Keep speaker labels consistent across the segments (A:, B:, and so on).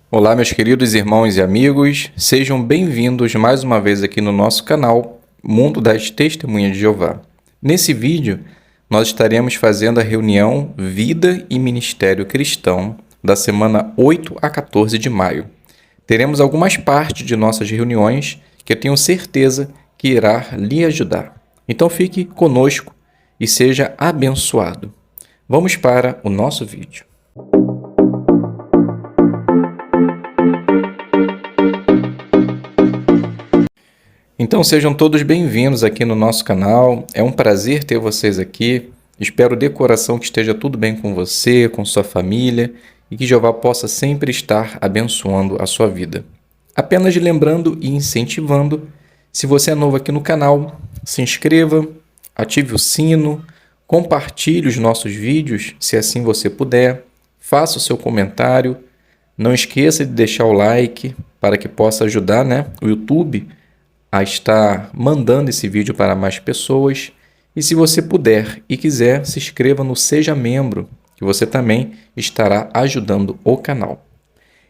A: Olá, meus queridos irmãos e amigos, sejam bem-vindos mais uma vez aqui no nosso canal Mundo das Testemunhas de Jeová. Nesse vídeo, nós estaremos fazendo a reunião Vida e Ministério Cristão da semana 8 a 14 de maio. Teremos algumas partes de nossas reuniões que eu tenho certeza que irá lhe ajudar. Então fique conosco e seja abençoado. Vamos para o nosso vídeo. Então sejam todos bem-vindos aqui no nosso canal. É um prazer ter vocês aqui. Espero de coração que esteja tudo bem com você, com sua família e que Jeová possa sempre estar abençoando a sua vida. Apenas lembrando e incentivando, se você é novo aqui no canal, se inscreva, ative o sino, compartilhe os nossos vídeos, se assim você puder, faça o seu comentário, não esqueça de deixar o like para que possa ajudar, o YouTube a estar mandando esse vídeo para mais pessoas. E se você puder e quiser, se inscreva no Seja Membro, que você também estará ajudando o canal.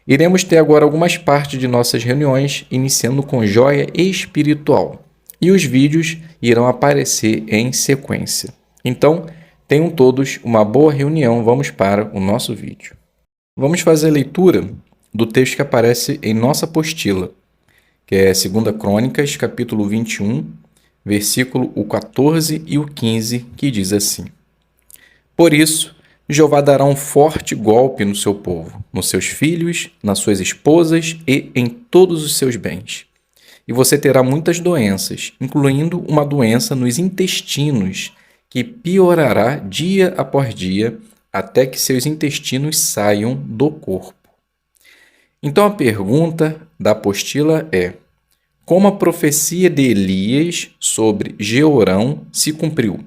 A: Iremos ter agora algumas partes de nossas reuniões, iniciando com joia espiritual. E os vídeos irão aparecer em sequência. Então, tenham todos uma boa reunião. Vamos para o nosso vídeo. Vamos fazer a leitura do texto que aparece em nossa apostila, que é 2 Crônicas, capítulo 21, versículo o 14 e o 15, que diz assim: Por isso, Jeová dará um forte golpe no seu povo, nos seus filhos, nas suas esposas e em todos os seus bens. E você terá muitas doenças, incluindo uma doença nos intestinos, que piorará dia após dia, até que seus intestinos saiam do corpo. Então a pergunta da apostila é: como a profecia de Elias sobre Jeorão se cumpriu?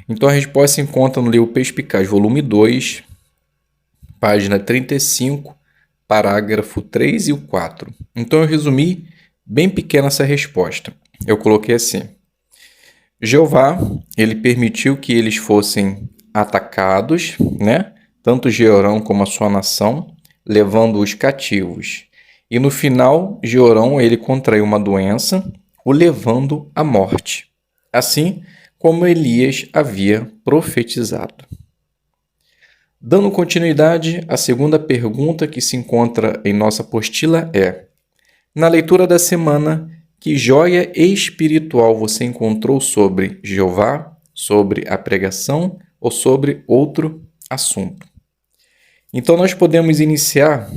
A: Então a resposta se encontra no livro Perspicaz, volume 2, página 35, parágrafo 3 e o 4. Então eu resumi bem pequena essa resposta. Eu coloquei assim: Jeová, ele permitiu que eles fossem atacados, tanto Jeorão como a sua nação, levando-os cativos. E no final, Jeorão ele contraiu uma doença, o levando à morte, assim como Elias havia profetizado. Dando continuidade, a segunda pergunta que se encontra em nossa apostila é: na leitura da semana, que joia espiritual você encontrou sobre Jeová, sobre a pregação ou sobre outro assunto? Então nós podemos iniciar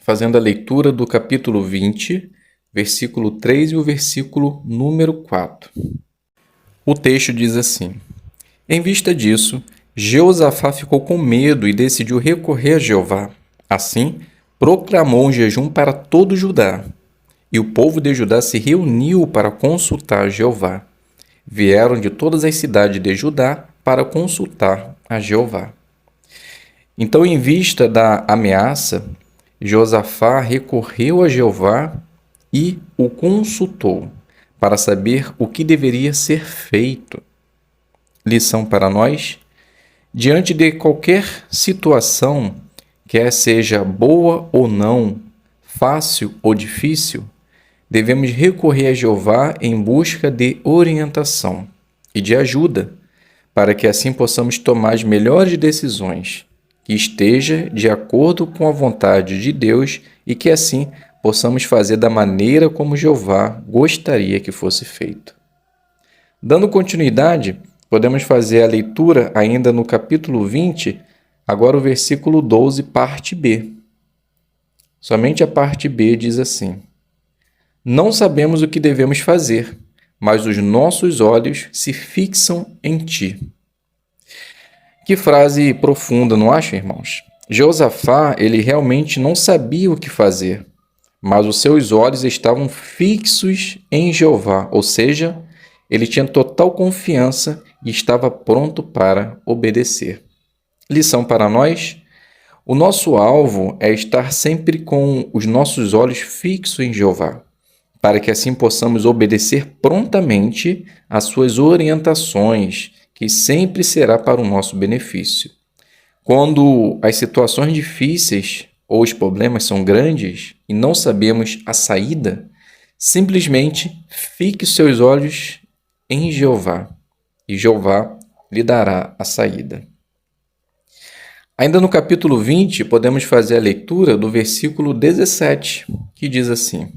A: fazendo a leitura do capítulo 20, versículo 3 e o versículo número 4. O texto diz assim: Em vista disso, Jeosafá ficou com medo e decidiu recorrer a Jeová. Assim, proclamou um jejum para todo Judá. E o povo de Judá se reuniu para consultar Jeová. Vieram de todas as cidades de Judá para consultar a Jeová. Então, em vista da ameaça, Josafá recorreu a Jeová e o consultou para saber o que deveria ser feito. Lição para nós: diante de qualquer situação, quer seja boa ou não, fácil ou difícil, devemos recorrer a Jeová em busca de orientação e de ajuda, para que assim possamos tomar as melhores decisões, que esteja de acordo com a vontade de Deus e que assim possamos fazer da maneira como Jeová gostaria que fosse feito. Dando continuidade, podemos fazer a leitura ainda no capítulo 20, agora o versículo 12, parte B. Somente a parte B diz assim: Não sabemos o que devemos fazer, mas os nossos olhos se fixam em ti. Que frase profunda, não acha, irmãos? Josafá, ele realmente não sabia o que fazer, mas os seus olhos estavam fixos em Jeová, ou seja, ele tinha total confiança e estava pronto para obedecer. Lição para nós: o nosso alvo é estar sempre com os nossos olhos fixos em Jeová, para que assim possamos obedecer prontamente às suas orientações, que sempre será para o nosso benefício. Quando as situações difíceis ou os problemas são grandes e não sabemos a saída, simplesmente fique seus olhos em Jeová, e Jeová lhe dará a saída. Ainda no capítulo 20, podemos fazer a leitura do versículo 17, que diz assim: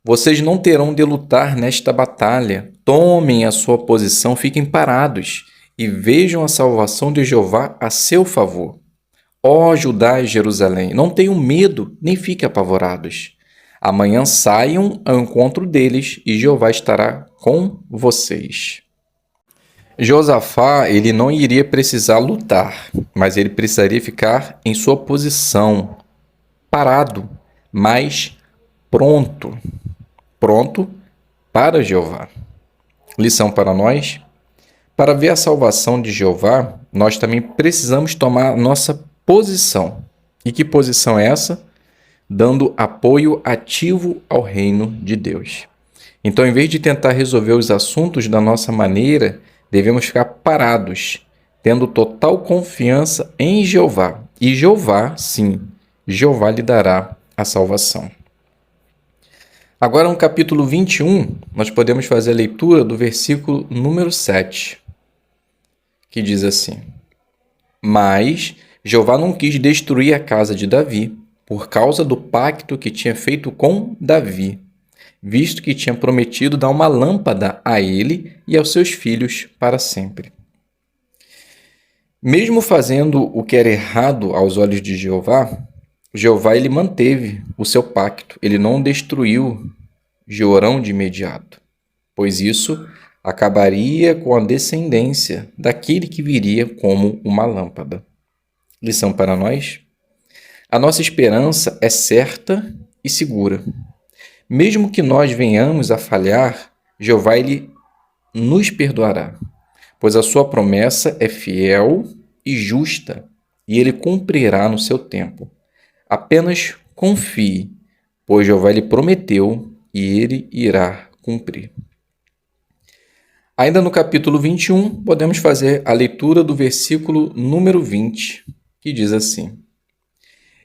A: Vocês não terão de lutar nesta batalha. Tomem a sua posição, fiquem parados e vejam a salvação de Jeová a seu favor. Ó Judá e Jerusalém, não tenham medo, nem fiquem apavorados. Amanhã saiam ao encontro deles e Jeová estará com vocês. Josafá, ele não iria precisar lutar, mas ele precisaria ficar em sua posição, parado, mas pronto para Jeová. Lição para nós: para ver a salvação de Jeová, nós também precisamos tomar nossa posição. E que posição é essa? Dando apoio ativo ao reino de Deus. Então, em vez de tentar resolver os assuntos da nossa maneira, devemos ficar parados, tendo total confiança em Jeová. E Jeová, sim, Jeová lhe dará a salvação. Agora, no capítulo 21, nós podemos fazer a leitura do versículo número 7, que diz assim: Mas Jeová não quis destruir a casa de Davi, por causa do pacto que tinha feito com Davi, visto que tinha prometido dar uma lâmpada a ele e aos seus filhos para sempre. Mesmo fazendo o que era errado aos olhos de Jeová, Jeová ele manteve o seu pacto, ele não destruiu Jeorão de imediato, pois isso acabaria com a descendência daquele que viria como uma lâmpada. Lição para nós: a nossa esperança é certa e segura. Mesmo que nós venhamos a falhar, Jeová ele nos perdoará, pois a sua promessa é fiel e justa, e ele cumprirá no seu tempo. Apenas confie, pois Jeová lhe prometeu e ele irá cumprir. Ainda no capítulo 21, podemos fazer a leitura do versículo número 20, que diz assim: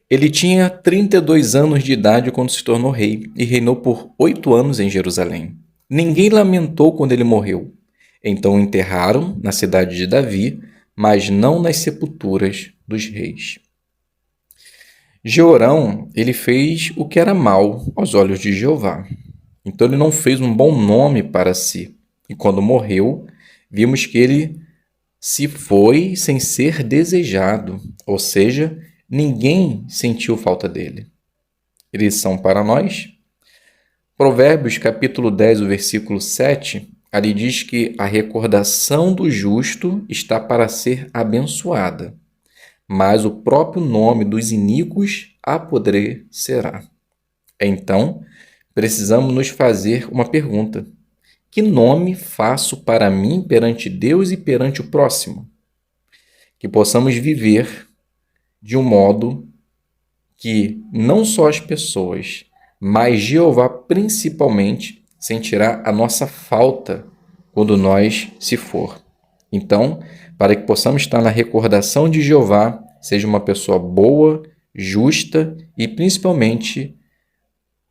A: Ele tinha 32 anos de idade quando se tornou rei e reinou por 8 anos em Jerusalém. Ninguém lamentou quando ele morreu. Então o enterraram na cidade de Davi, mas não nas sepulturas dos reis. Jeorão, ele fez o que era mal aos olhos de Jeová. Então ele não fez um bom nome para si. E quando morreu, vimos que ele se foi sem ser desejado, ou seja, ninguém sentiu falta dele. Lição para nós: Provérbios capítulo 10, o versículo 7, ali diz que a recordação do justo está para ser abençoada, mas o próprio nome dos iníquos apodrecerá. Então, precisamos nos fazer uma pergunta: que nome faço para mim perante Deus e perante o próximo? Que possamos viver de um modo que não só as pessoas, mas Jeová principalmente sentirá a nossa falta quando nós se for. Então, para que possamos estar na recordação de Jeová, seja uma pessoa boa, justa e principalmente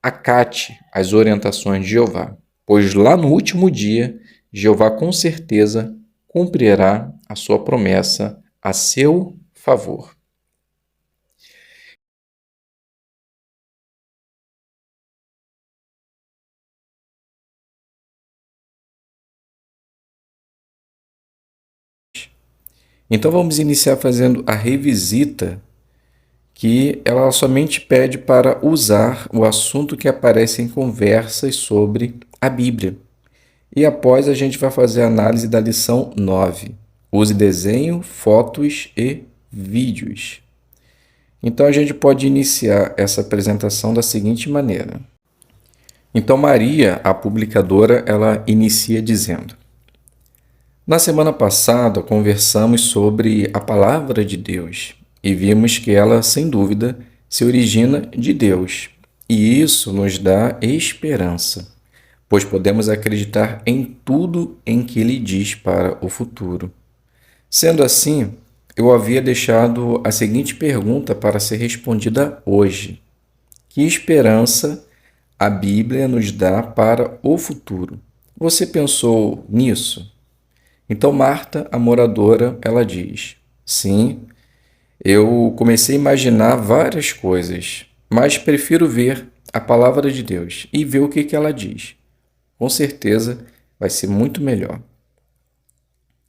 A: acate as orientações de Jeová, pois lá no último dia, Jeová com certeza cumprirá a sua promessa a seu favor. Então vamos iniciar fazendo a revisita, que ela somente pede para usar o assunto que aparece em conversas sobre a Bíblia. E após a gente vai fazer a análise da lição 9. Use desenho, fotos e vídeos. Então a gente pode iniciar essa apresentação da seguinte maneira. Então Maria, a publicadora, ela inicia dizendo: Na semana passada conversamos sobre a palavra de Deus e vimos que ela, sem dúvida, se origina de Deus. E isso nos dá esperança, pois podemos acreditar em tudo em que Ele diz para o futuro. Sendo assim, eu havia deixado a seguinte pergunta para ser respondida hoje: que esperança a Bíblia nos dá para o futuro? Você pensou nisso? Então, Marta, a moradora, ela diz: sim, eu comecei a imaginar várias coisas, mas prefiro ver a palavra de Deus e ver o que ela diz. Com certeza vai ser muito melhor.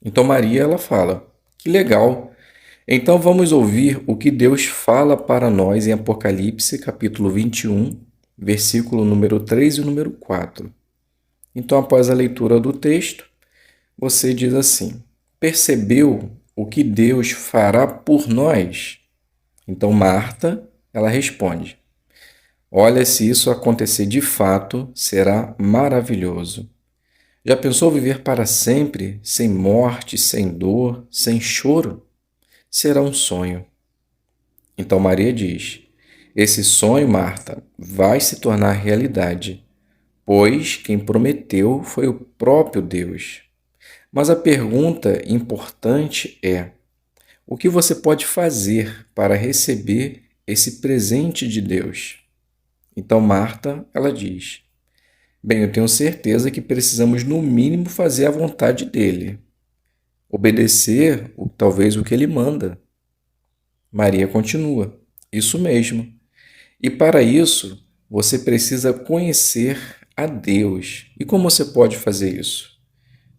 A: Então, Maria, ela fala: que legal! Então vamos ouvir o que Deus fala para nós em Apocalipse, capítulo 21, versículo número 3 e número 4. Então, após a leitura do texto, você diz assim: percebeu o que Deus fará por nós? Então, Marta, ela responde: olha, se isso acontecer de fato, será maravilhoso. Já pensou viver para sempre, sem morte, sem dor, sem choro? Será um sonho. Então Maria diz: esse sonho, Marta, vai se tornar realidade, pois quem prometeu foi o próprio Deus. Mas a pergunta importante é: o que você pode fazer para receber esse presente de Deus? Então Marta, ela diz: bem, eu tenho certeza que precisamos no mínimo fazer a vontade dele, obedecer talvez o que ele manda. Maria continua: isso mesmo. E para isso, você precisa conhecer a Deus. E como você pode fazer isso?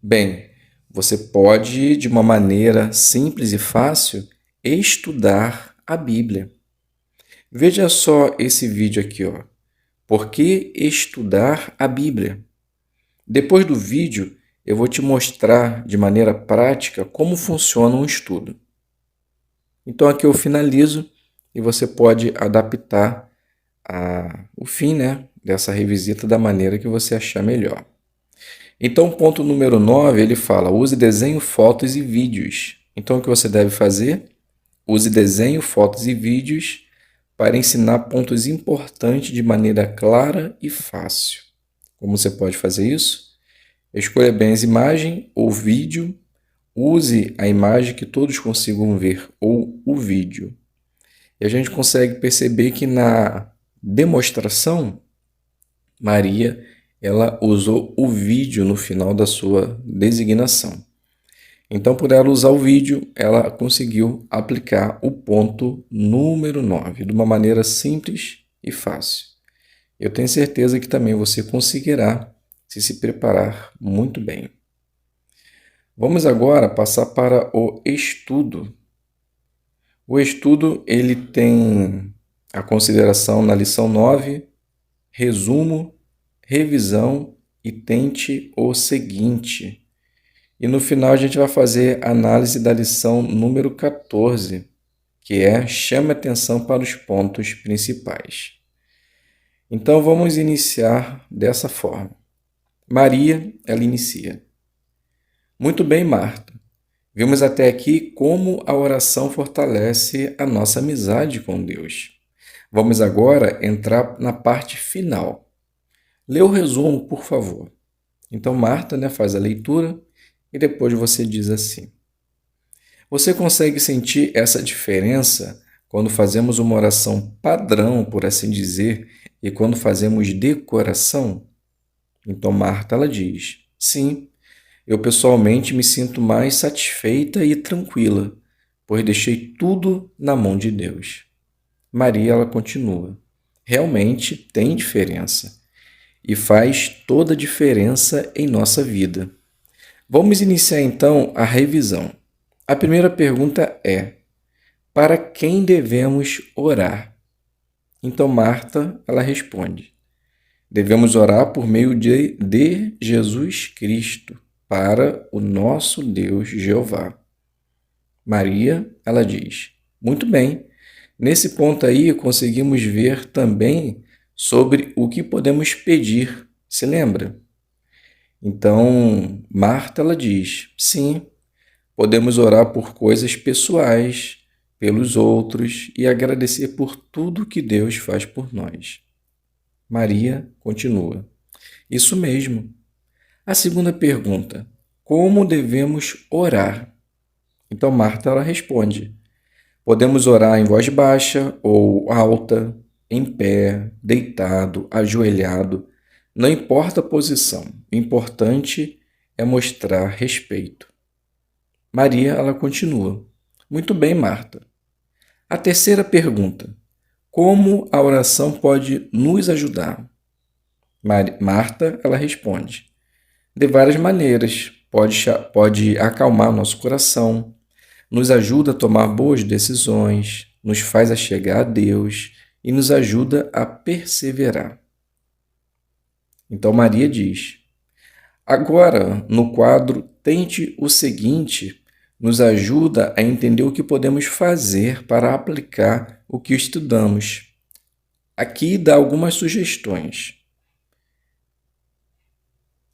A: Bem, você pode, de uma maneira simples e fácil, estudar a Bíblia. Veja só esse vídeo aqui, ó. Por que estudar a Bíblia? Depois do vídeo, eu vou te mostrar de maneira prática como funciona um estudo. Então aqui eu finalizo e você pode adaptar o fim, né, dessa revisita da maneira que você achar melhor. Então, o ponto número 9, ele fala: use desenho, fotos e vídeos. Então, o que você deve fazer? Use desenho, fotos e vídeos para ensinar pontos importantes de maneira clara e fácil. Como você pode fazer isso? Escolha bem as imagens ou vídeo. Use a imagem que todos consigam ver ou o vídeo. E a gente consegue perceber que na demonstração, Maria, ela usou o vídeo no final da sua designação. Então, por ela usar o vídeo, ela conseguiu aplicar o ponto número 9 de uma maneira simples e fácil. Eu tenho certeza que também você conseguirá se preparar muito bem. Vamos agora passar para o estudo. O estudo ele tem a consideração na lição 9, resumo, revisão e tente o seguinte. E no final a gente vai fazer a análise da lição número 14, que é chame atenção para os pontos principais. Então vamos iniciar dessa forma. Maria, ela inicia: muito bem, Marta. Vimos até aqui como a oração fortalece a nossa amizade com Deus. Vamos agora entrar na parte final. Lê o resumo, por favor. Então, Marta, né, faz a leitura e depois você diz assim: você consegue sentir essa diferença quando fazemos uma oração padrão, por assim dizer, e quando fazemos decoração? Então, Marta, ela diz: sim. Eu pessoalmente me sinto mais satisfeita e tranquila, pois deixei tudo na mão de Deus. Maria, ela continua: realmente tem diferença e faz toda a diferença em nossa vida. Vamos iniciar então a revisão. A primeira pergunta é: para quem devemos orar? Então Marta, ela responde: devemos orar por meio de Jesus Cristo, para o nosso Deus Jeová. Maria, ela diz: muito bem, nesse ponto aí conseguimos ver também sobre o que podemos pedir, se lembra? Então, Marta, ela diz: sim, podemos orar por coisas pessoais, pelos outros e agradecer por tudo que Deus faz por nós. Maria continua: isso mesmo. A segunda pergunta: como devemos orar? Então Marta ela responde: podemos orar em voz baixa ou alta, em pé, deitado, ajoelhado, não importa a posição, o importante é mostrar respeito. Maria, ela continua: muito bem, Marta. A terceira pergunta: como a oração pode nos ajudar? Marta, ela responde: de várias maneiras. Pode acalmar nosso coração, nos ajuda a tomar boas decisões, nos faz a chegar a Deus e nos ajuda a perseverar. Então Maria diz: agora, no quadro, tente o seguinte, nos ajuda a entender o que podemos fazer para aplicar o que estudamos. Aqui dá algumas sugestões.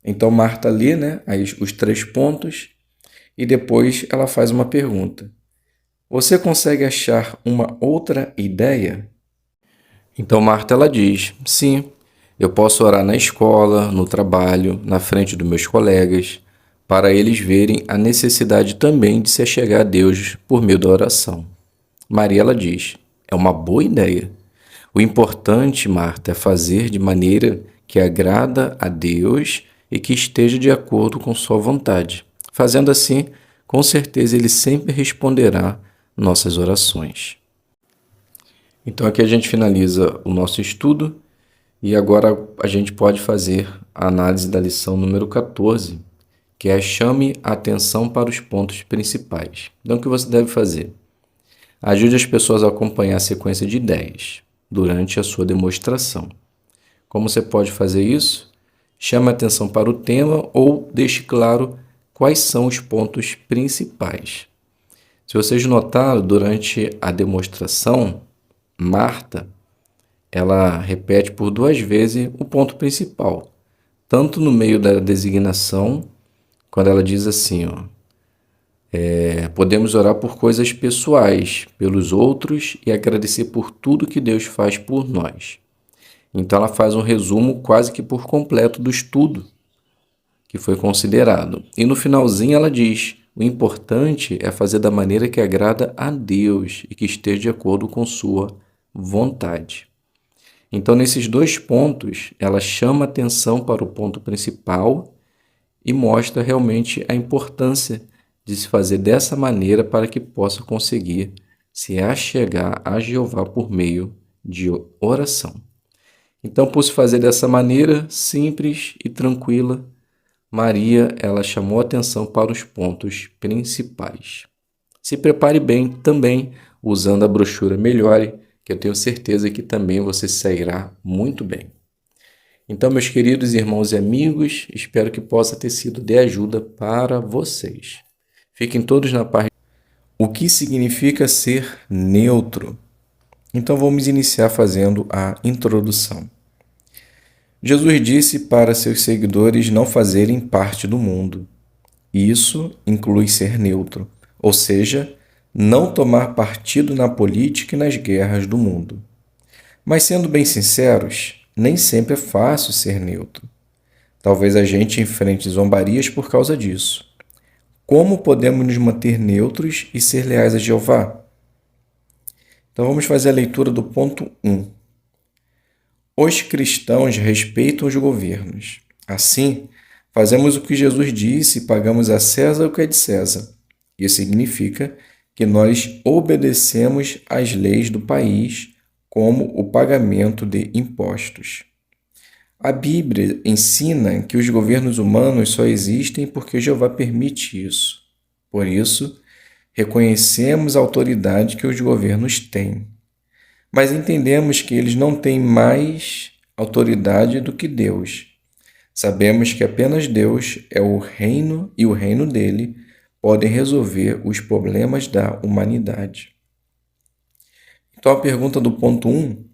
A: Então Marta lê, os 3 pontos e depois ela faz uma pergunta. Você consegue achar uma outra ideia? Então Marta ela diz: sim, eu posso orar na escola, no trabalho, na frente dos meus colegas, para eles verem a necessidade também de se achegar a Deus por meio da oração. Maria ela diz: é uma boa ideia. O importante, Marta, é fazer de maneira que agrada a Deus e que esteja de acordo com sua vontade. Fazendo assim, com certeza Ele sempre responderá nossas orações. Então aqui a gente finaliza o nosso estudo e agora a gente pode fazer a análise da lição número 14, que é chame a atenção para os pontos principais. Então o que você deve fazer? Ajude as pessoas a acompanhar a sequência de ideias durante a sua demonstração. Como você pode fazer isso? Chame a atenção para o tema ou deixe claro quais são os pontos principais. Se vocês notaram, durante a demonstração, Marta, ela repete por 2 vezes o ponto principal, tanto no meio da designação, quando ela diz assim, podemos orar por coisas pessoais, pelos outros e agradecer por tudo que Deus faz por nós. Então ela faz um resumo quase que por completo do estudo que foi considerado. E no finalzinho ela diz: o importante é fazer da maneira que agrada a Deus e que esteja de acordo com sua vontade. Então, nesses 2 pontos, ela chama atenção para o ponto principal e mostra realmente a importância de se fazer dessa maneira para que possa conseguir se achegar a Jeová por meio de oração. Então, por se fazer dessa maneira simples e tranquila, Maria, ela chamou atenção para os pontos principais. Se prepare bem também usando a brochura Melhore, que eu tenho certeza que também você sairá muito bem. Então, meus queridos irmãos e amigos, espero que possa ter sido de ajuda para vocês. Fiquem todos na paz. O que significa ser neutro? Então, vamos iniciar fazendo a introdução. Jesus disse para seus seguidores não fazerem parte do mundo. Isso inclui ser neutro, ou seja, não tomar partido na política e nas guerras do mundo. Mas, sendo bem sinceros, nem sempre é fácil ser neutro. Talvez a gente enfrente zombarias por causa disso. Como podemos nos manter neutros e ser leais a Jeová? Então vamos fazer a leitura do ponto 1. Os cristãos respeitam os governos. Assim, fazemos o que Jesus disse e pagamos a César o que é de César. Isso significa que nós obedecemos às leis do país, como o pagamento de impostos. A Bíblia ensina que os governos humanos só existem porque Jeová permite isso. Por isso, reconhecemos a autoridade que os governos têm. Mas entendemos que eles não têm mais autoridade do que Deus. Sabemos que apenas Deus é o reino e o reino dele podem resolver os problemas da humanidade. Então a pergunta do ponto 1,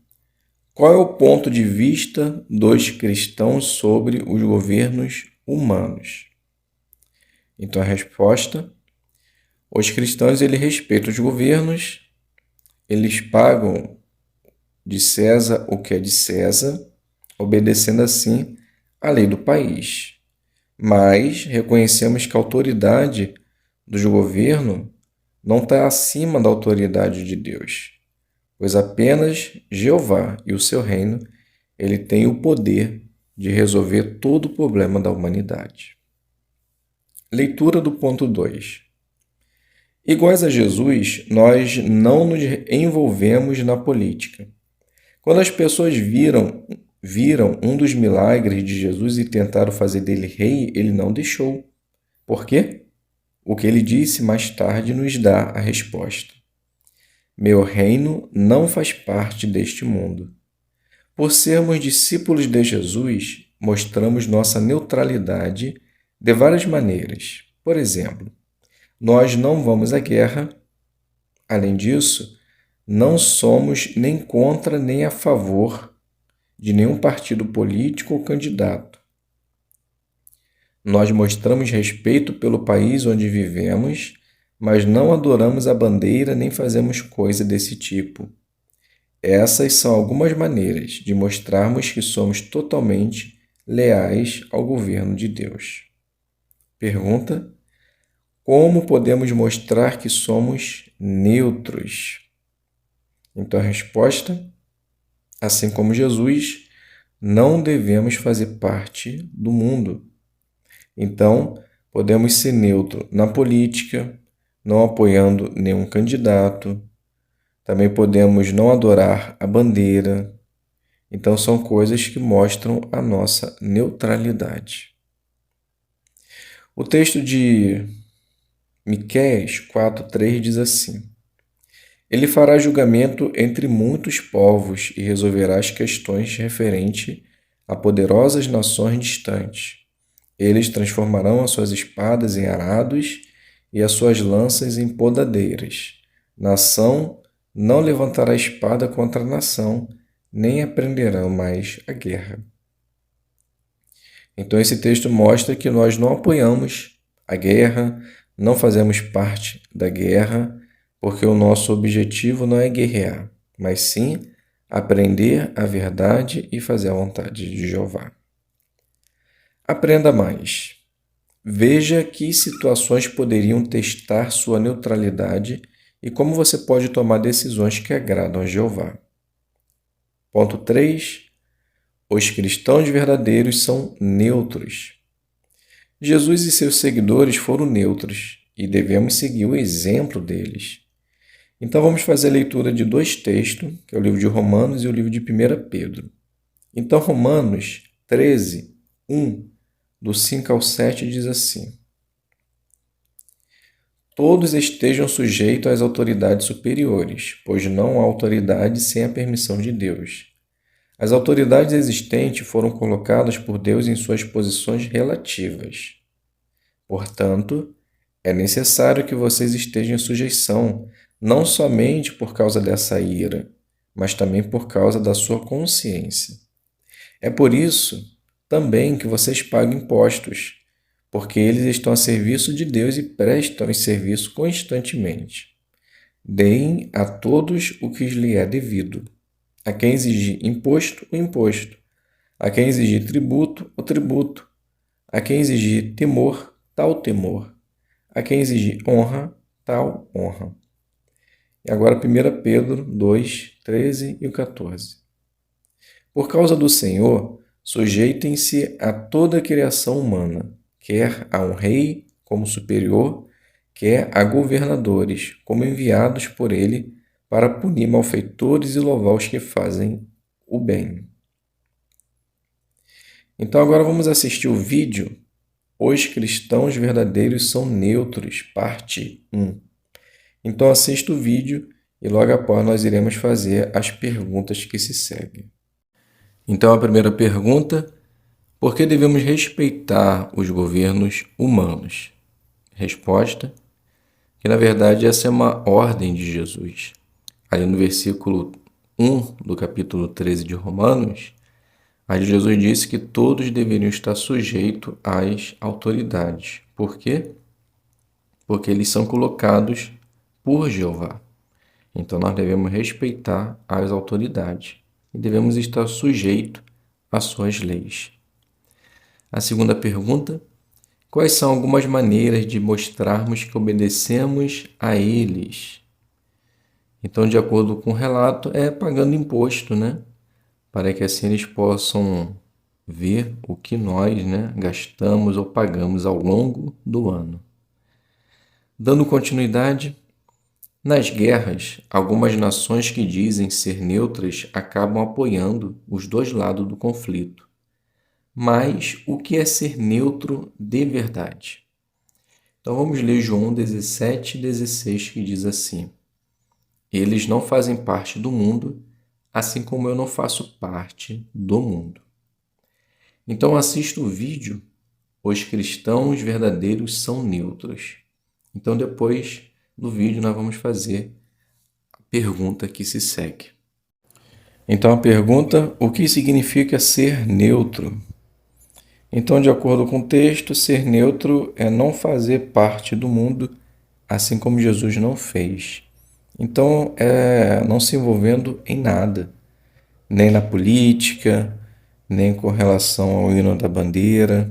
A: qual é o ponto de vista dos cristãos sobre os governos humanos? Então a resposta, os cristãos eles respeitam os governos, eles pagam de César o que é de César, obedecendo assim a lei do país. Mas reconhecemos que a autoridade do governo não está acima da autoridade de Deus, pois apenas Jeová e o seu reino, ele tem o poder de resolver todo o problema da humanidade. Leitura do ponto 2. Iguais a Jesus, nós não nos envolvemos na política. Quando as pessoas viram um dos milagres de Jesus e tentaram fazer dele rei, ele não deixou. Por quê? O que ele disse mais tarde nos dá a resposta. Meu reino não faz parte deste mundo. Por sermos discípulos de Jesus, mostramos nossa neutralidade de várias maneiras. Por exemplo, nós não vamos à guerra. Além disso, não somos nem contra nem a favor de nenhum partido político ou candidato. Nós mostramos respeito pelo país onde vivemos, mas não adoramos a bandeira nem fazemos coisa desse tipo. Essas são algumas maneiras de mostrarmos que somos totalmente leais ao governo de Deus. Pergunta: como podemos mostrar que somos neutros? Então a resposta: assim como Jesus, não devemos fazer parte do mundo. Então, podemos ser neutro na política, não apoiando nenhum candidato. Também podemos não adorar a bandeira. Então, são coisas que mostram a nossa neutralidade. O texto de Miqueias 4:3 diz assim: Ele fará julgamento entre muitos povos e resolverá as questões referentes a poderosas nações distantes. Eles transformarão as suas espadas em arados e as suas lanças em podadeiras. Nação não levantará espada contra nação, nem aprenderão mais a guerra. Então esse texto mostra que nós não apoiamos a guerra, não fazemos parte da guerra, porque o nosso objetivo não é guerrear, mas sim aprender a verdade e fazer a vontade de Jeová. Aprenda mais. Veja que situações poderiam testar sua neutralidade e como você pode tomar decisões que agradam a Jeová. Ponto 3. Os cristãos verdadeiros são neutros. Jesus e seus seguidores foram neutros e devemos seguir o exemplo deles. Então vamos fazer a leitura de dois textos, que é o livro de Romanos e o livro de 1 Pedro. Então Romanos 13, 1, do 5 ao 7 diz assim: Todos estejam sujeitos às autoridades superiores, pois não há autoridade sem a permissão de Deus. As autoridades existentes foram colocadas por Deus em suas posições relativas. Portanto, é necessário que vocês estejam em sujeição, não somente por causa dessa ira, mas também por causa da sua consciência. É por isso também que vocês pagam impostos, porque eles estão a serviço de Deus e prestam esse serviço constantemente. Deem a todos o que lhe é devido. A quem exigir imposto, o imposto. A quem exigir tributo, o tributo. A quem exigir temor, tal temor. A quem exigir honra, tal honra. E agora 1 Pedro 2, 13 e 14. Por causa do Senhor, sujeitem-se a toda a criação humana, quer a um rei como superior, quer a governadores, como enviados por ele para punir malfeitores e louvar os que fazem o bem. Então agora vamos assistir o vídeo Os cristãos verdadeiros são neutros, parte 1. Então assista o vídeo e logo após nós iremos fazer as perguntas que se seguem. Então a primeira pergunta: por que devemos respeitar os governos humanos? Resposta: que na verdade essa é uma ordem de Jesus. Ali no versículo 1 do capítulo 13 de Romanos, aí Jesus disse que todos deveriam estar sujeitos às autoridades. Por quê? Porque eles são colocados por Jeová. Então nós devemos respeitar as autoridades e devemos estar sujeitos às suas leis. A segunda pergunta: Quais são algumas maneiras de mostrarmos que obedecemos a eles? Então, de acordo com o relato, é pagando imposto, né? Para que assim eles possam ver o que nós, né, gastamos ou pagamos ao longo do ano. Dando continuidade, nas guerras, algumas nações que dizem ser neutras acabam apoiando os dois lados do conflito. Mas o que é ser neutro de verdade? Então vamos ler João 17:16, que diz assim: Eles não fazem parte do mundo, assim como eu não faço parte do mundo. Então assista o vídeo. Os cristãos verdadeiros são neutros. Então depois do vídeo nós vamos fazer a pergunta que se segue. Então a pergunta: o que significa ser neutro? Então, de acordo com o texto, ser neutro é não fazer parte do mundo, assim como Jesus não fez. Então, é não se envolvendo em nada, nem na política, nem com relação ao hino da bandeira.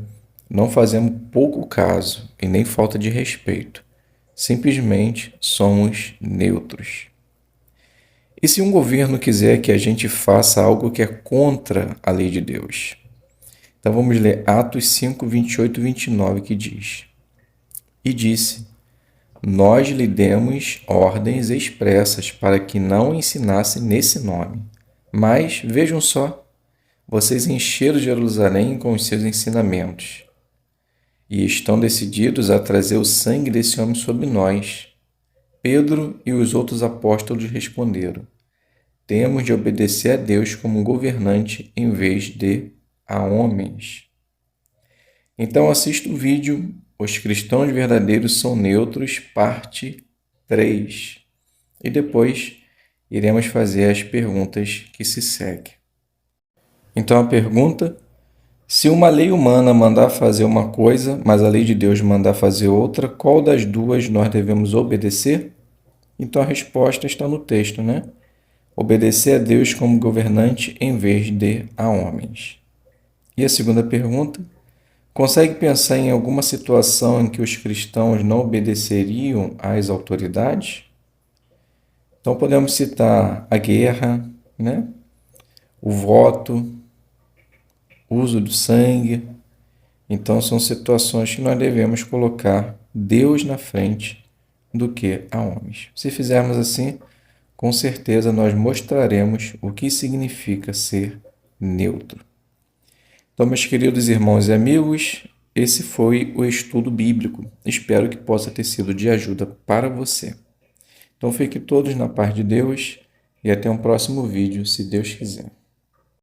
A: Não fazemos pouco caso e nem falta de respeito. Simplesmente somos neutros. E se um governo quiser que a gente faça algo que é contra a lei de Deus? Então vamos ler Atos 5, 28 e 29, que diz: E disse: Nós lhe demos ordens expressas para que não ensinasse nesse nome. Mas, vejam só, vocês encheram Jerusalém com os seus ensinamentos e estão decididos a trazer o sangue desse homem sobre nós. Pedro e os outros apóstolos responderam: Temos de obedecer a Deus como governante em vez de a homens. Então assista o vídeo Os Cristãos Verdadeiros São Neutros, parte 3. E depois iremos fazer as perguntas que se seguem. Então a pergunta: se uma lei humana mandar fazer uma coisa, mas a lei de Deus mandar fazer outra, qual das duas nós devemos obedecer? Então a resposta está no texto, né? Obedecer a Deus como governante em vez de a homens. E a segunda pergunta: consegue pensar em alguma situação em que os cristãos não obedeceriam às autoridades? Então podemos citar a guerra, né? O voto, o uso do sangue. Então são situações que nós devemos colocar Deus na frente do que a homens. Se fizermos assim, com certeza nós mostraremos o que significa ser neutro. Então, meus queridos irmãos e amigos, esse foi o estudo bíblico. Espero que possa ter sido de ajuda para você. Então, fiquem todos na paz de Deus e até um próximo vídeo, se Deus quiser.